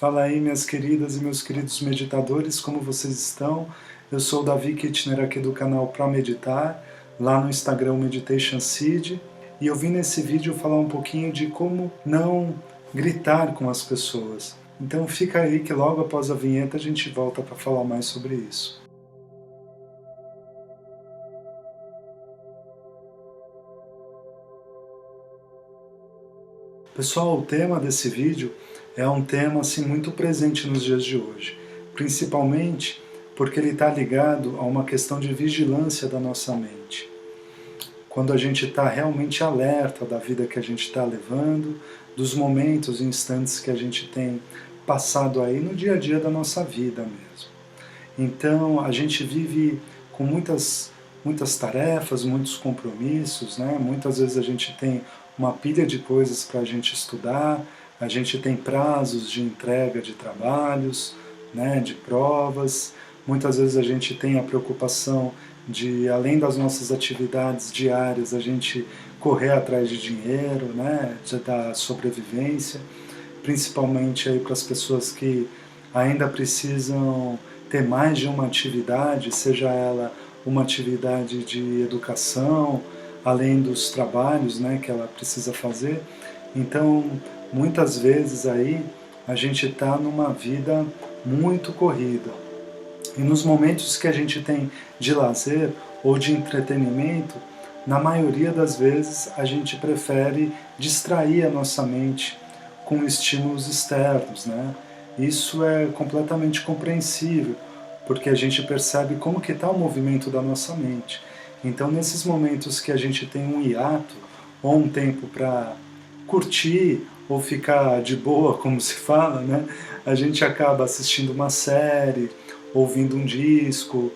Fala aí, minhas queridas e meus queridos meditadores, como vocês estão? Eu sou o Davi Kittner aqui do canal Pra Meditar, lá no Instagram Meditation Seed, e eu vim nesse vídeo falar um pouquinho de como não gritar com as pessoas. Então fica aí que logo após a vinheta a gente volta para falar mais sobre isso. Pessoal, o tema desse vídeo é um tema assim, muito presente nos dias de hoje, principalmente porque ele está ligado a uma questão de vigilância da nossa mente. Quando a gente está realmente alerta da vida que a gente está levando, dos momentos e instantes que a gente tem passado aí no dia a dia da nossa vida mesmo. Então a gente vive com muitas tarefas, muitos compromissos, né? Muitas vezes a gente tem uma pilha de coisas para a gente estudar, a gente tem prazos de entrega de trabalhos, né? De provas, muitas vezes a gente tem a preocupação de, além das nossas atividades diárias, a gente correr atrás de dinheiro, né? Da sobrevivência, principalmente aí para as pessoas que ainda precisam ter mais de uma atividade, seja ela uma atividade de educação, além dos trabalhos, né, que ela precisa fazer. Então, muitas vezes aí a gente está numa vida muito corrida. E nos momentos que a gente tem de lazer ou de entretenimento, na maioria das vezes a gente prefere distrair a nossa mente com estímulos externos, né? Isso é completamente compreensível, porque a gente percebe como que está o movimento da nossa mente. Então, nesses momentos que a gente tem um hiato, ou um tempo para curtir, ou ficar de boa, como se fala, né? A gente acaba assistindo uma série, ouvindo um disco,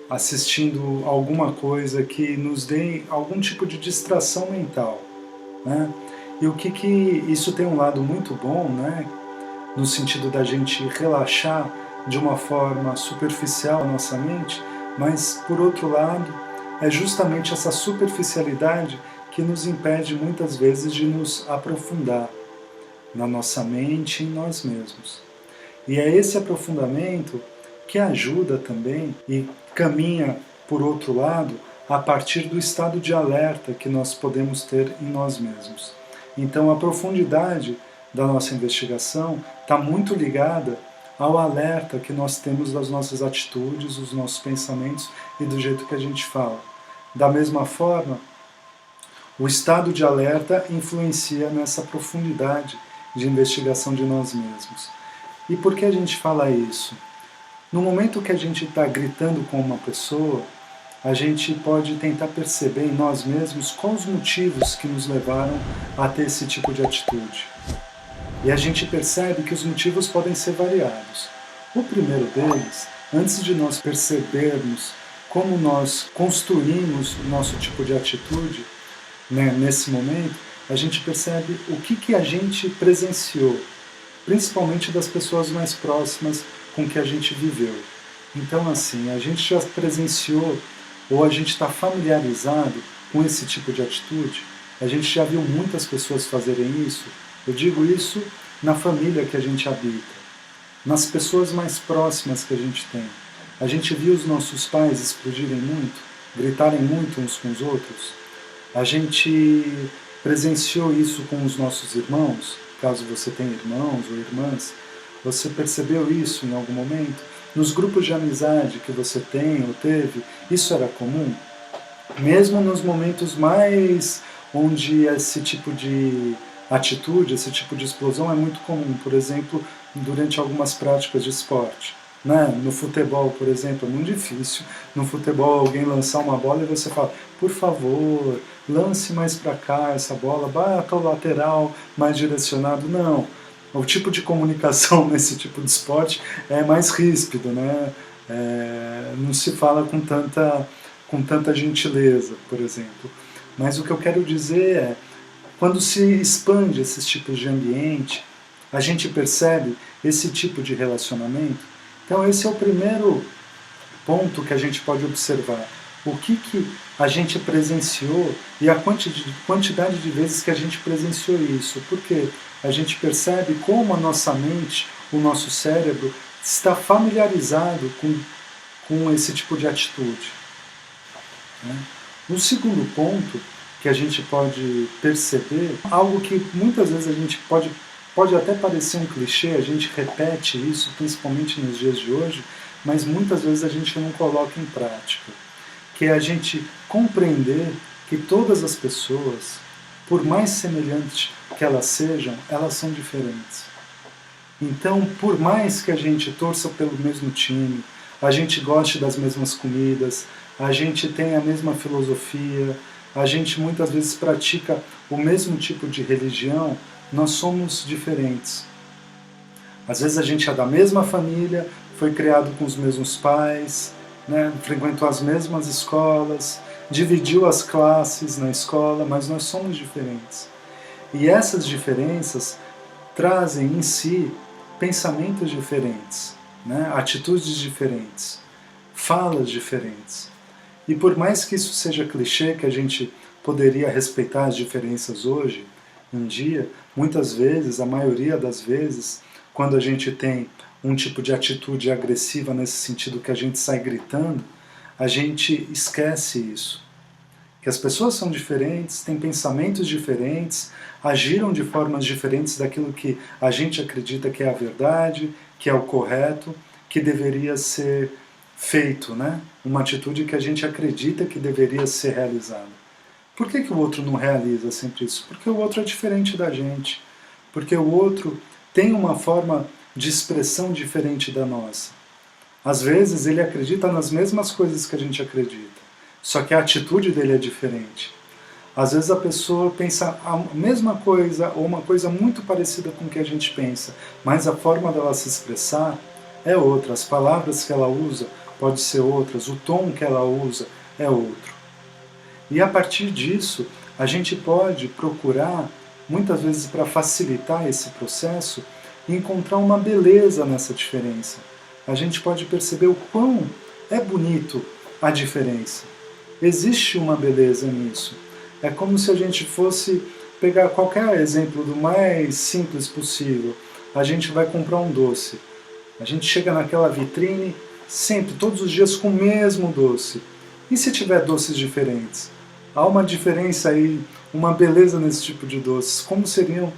assistindo alguma coisa que nos dê algum tipo de distração mental, né? E o que isso tem um lado muito bom, né? No sentido da gente relaxar de uma forma superficial a nossa mente, mas, por outro lado, é justamente essa superficialidade que nos impede muitas vezes de nos aprofundar na nossa mente e em nós mesmos. E é esse aprofundamento que ajuda também e caminha, por outro lado, a partir do estado de alerta que nós podemos ter em nós mesmos. Então, a profundidade da nossa investigação está muito ligada ao alerta que nós temos das nossas atitudes, dos nossos pensamentos e do jeito que a gente fala. Da mesma forma, o estado de alerta influencia nessa profundidade de investigação de nós mesmos. E por que a gente fala isso? No momento que a gente está gritando com uma pessoa, a gente pode tentar perceber em nós mesmos quais os motivos que nos levaram a ter esse tipo de atitude. E a gente percebe que os motivos podem ser variados. O primeiro deles, antes de nós percebermos como nós construímos o nosso tipo de atitude, né, nesse momento, a gente percebe o que a gente presenciou, principalmente das pessoas mais próximas com que a gente viveu. Então, assim, a gente já presenciou ou a gente está familiarizado com esse tipo de atitude, a gente já viu muitas pessoas fazerem isso. Eu digo isso na família que a gente habita, nas pessoas mais próximas que a gente tem. A gente viu os nossos pais explodirem muito, gritarem muito uns com os outros. A gente presenciou isso com os nossos irmãos, caso você tenha irmãos ou irmãs. Você percebeu isso em algum momento? Nos grupos de amizade que você tem ou teve, isso era comum? Mesmo nos momentos mais onde esse tipo de atitude, esse tipo de explosão é muito comum, por exemplo, durante algumas práticas de esporte. Né? No futebol, por exemplo, é muito difícil no futebol alguém lançar uma bola e você fala, por favor, lance mais para cá essa bola, bata o lateral mais direcionado. Não, o tipo de comunicação nesse tipo de esporte é mais ríspido, né? Não se fala com tanta gentileza, por exemplo. Mas o que eu quero dizer é, quando se expande esses tipos de ambiente, a gente percebe esse tipo de relacionamento. Então esse é o primeiro ponto que a gente pode observar. O que a gente presenciou e a quantidade de vezes que a gente presenciou isso. Por quê? a gente percebe como a nossa mente, o nosso cérebro, está familiarizado com esse tipo de atitude. Né? O segundo ponto que a gente pode perceber, algo que muitas vezes a gente pode até parecer um clichê, a gente repete isso, principalmente nos dias de hoje, mas muitas vezes a gente não coloca em prática, que é a gente compreender que todas as pessoas, por mais semelhantes que elas sejam, elas são diferentes. Então, por mais que a gente torça pelo mesmo time, a gente goste das mesmas comidas, a gente tenha a mesma filosofia, a gente muitas vezes pratica o mesmo tipo de religião, nós somos diferentes. Às vezes a gente é da mesma família, foi criado com os mesmos pais, né, frequentou as mesmas escolas, dividiu as classes na escola, mas nós somos diferentes. E essas diferenças trazem em si pensamentos diferentes, né, atitudes diferentes, falas diferentes. E por mais que isso seja clichê, que a gente poderia respeitar as diferenças hoje em dia, muitas vezes, a maioria das vezes, quando a gente tem um tipo de atitude agressiva nesse sentido que a gente sai gritando, a gente esquece isso. Que as pessoas são diferentes, têm pensamentos diferentes, agiram de formas diferentes daquilo que a gente acredita que é a verdade, que é o correto, que deveria ser feito, né? Uma atitude que a gente acredita que deveria ser realizada. Por que o outro não realiza sempre isso? Porque o outro é diferente da gente. Porque o outro tem uma forma de expressão diferente da nossa. Às vezes ele acredita nas mesmas coisas que a gente acredita, só que a atitude dele é diferente. Às vezes a pessoa pensa a mesma coisa ou uma coisa muito parecida com o que a gente pensa, mas a forma dela se expressar é outra, as palavras que ela usa podem ser outras, o tom que ela usa é outro. E a partir disso, a gente pode procurar, muitas vezes para facilitar esse processo, encontrar uma beleza nessa diferença. A gente pode perceber o quão é bonito a diferença. Existe uma beleza nisso. É como se a gente fosse pegar qualquer exemplo do mais simples possível. A gente vai comprar um doce. A gente chega naquela vitrine, sempre, todos os dias, com o mesmo doce. E se tiver doces diferentes? Há uma diferença aí, uma beleza nesse tipo de doces. Como seriam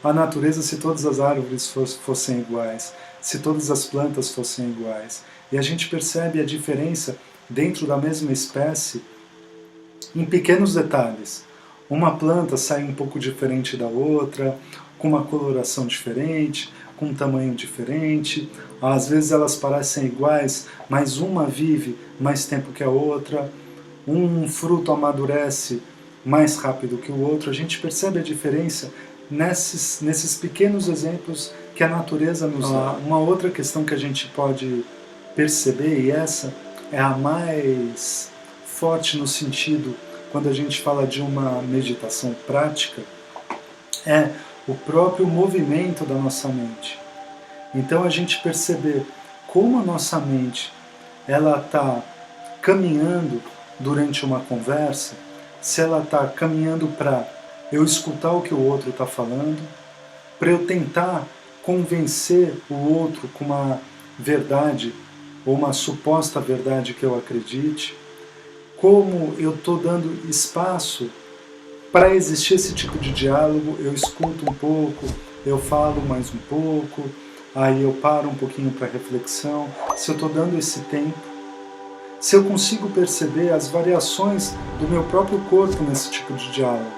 a natureza se todas as árvores fossem iguais? Se todas as plantas fossem iguais? E a gente percebe a diferença dentro da mesma espécie em pequenos detalhes. Uma planta sai um pouco diferente da outra, com uma coloração diferente, com um tamanho diferente. Às vezes elas parecem iguais, mas uma vive mais tempo que a outra. Um fruto amadurece mais rápido que o outro. A gente percebe a diferença nesses pequenos exemplos que a natureza nos dá. Uma outra questão que a gente pode perceber, e essa é a mais forte no sentido quando a gente fala de uma meditação prática, é o próprio movimento da nossa mente. Então a gente perceber como a nossa mente ela está caminhando durante uma conversa, se ela está caminhando para eu escutar o que o outro está falando, para eu tentar convencer o outro com uma verdade ou uma suposta verdade que eu acredite, como eu estou dando espaço para existir esse tipo de diálogo, eu escuto um pouco, eu falo mais um pouco, aí eu paro um pouquinho para reflexão, se eu estou dando esse tempo, se eu consigo perceber as variações do meu próprio corpo nesse tipo de diálogo.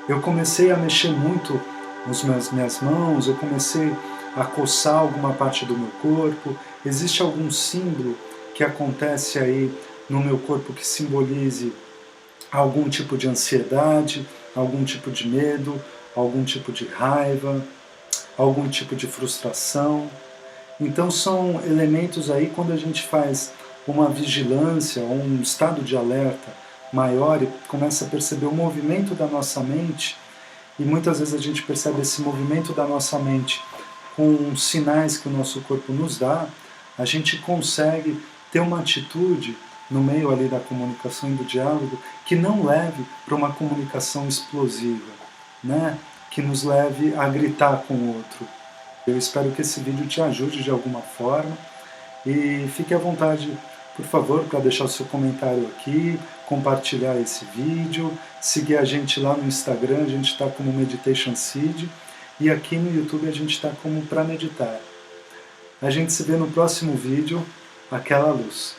Eu comecei a mexer muito nas minhas mãos, eu comecei a coçar alguma parte do meu corpo, existe algum símbolo que acontece aí no meu corpo que simbolize algum tipo de ansiedade, algum tipo de medo, algum tipo de raiva, algum tipo de frustração. Então são elementos aí quando a gente faz uma vigilância ou um estado de alerta maior e começa a perceber o movimento da nossa mente, e muitas vezes a gente percebe esse movimento da nossa mente com sinais que o nosso corpo nos dá, a gente consegue ter uma atitude no meio ali da comunicação e do diálogo que não leve para uma comunicação explosiva, né? que nos leve a gritar com o outro. Eu espero que esse vídeo te ajude de alguma forma e fique à vontade, por favor, para deixar o seu comentário aqui, compartilhar esse vídeo, seguir a gente lá no Instagram, a gente está como Meditation Seed, e aqui no YouTube a gente está como Pra Meditar. A gente se vê no próximo vídeo, aquela luz.